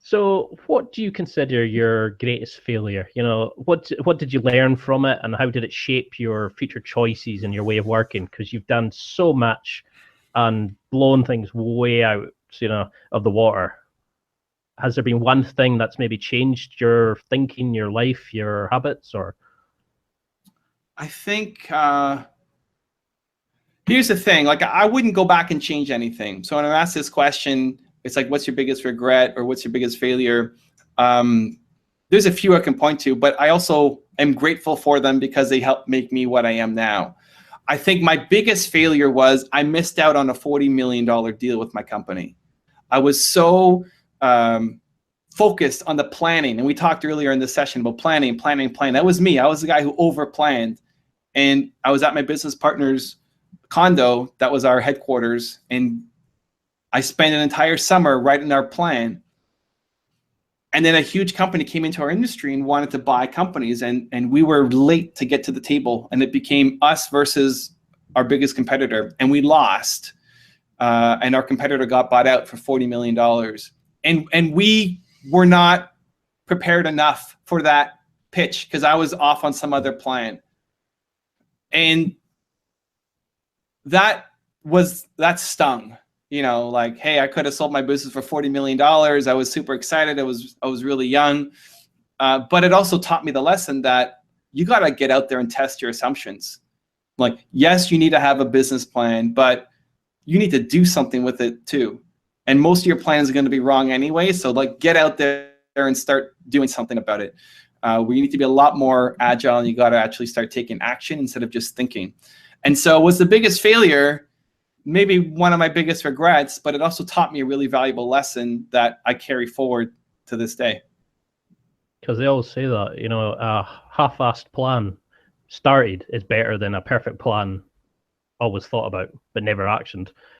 So, what do you consider your greatest failure? What did you learn from it, and how did it shape your future choices and your way of working? Because you've done so much and blown things way out, of the water. Has there been one thing that's maybe changed your thinking, your life, your habits, or? I think here's the thing. Like, I wouldn't go back and change anything. So when I'm asked this question, it's like, what's your biggest regret or what's your biggest failure? There's a few I can point to, but I also am grateful for them because they helped make me what I am now. I think my biggest failure was I missed out on a $40 million deal with my company. I was so focused on the planning. And we talked earlier in the session about planning. That was me. I was the guy who overplanned. And I was at my business partner's condo. That was our headquarters. And I spent an entire summer writing our plan. And then a huge company came into our industry and wanted to buy companies. And we were late to get to the table. And it became us versus our biggest competitor. And we lost. And our competitor got bought out for $40 million. And we were not prepared enough for that pitch because I was off on some other plan. And that stung. Like, hey, I could have sold my business for $40 million. I was super excited. I was really young. But it also taught me the lesson that you got to get out there and test your assumptions. Like, yes, you need to have a business plan, but you need to do something with it too. And most of your plans are going to be wrong anyway. So like, get out there and start doing something about it. We need to be a lot more agile, and you got to actually start taking action instead of just thinking. And so what's the biggest failure? Maybe one of my biggest regrets, but it also taught me a really valuable lesson that I carry forward to this day. Because they always say that, a half-assed plan started is better than a perfect plan always thought about but never actioned.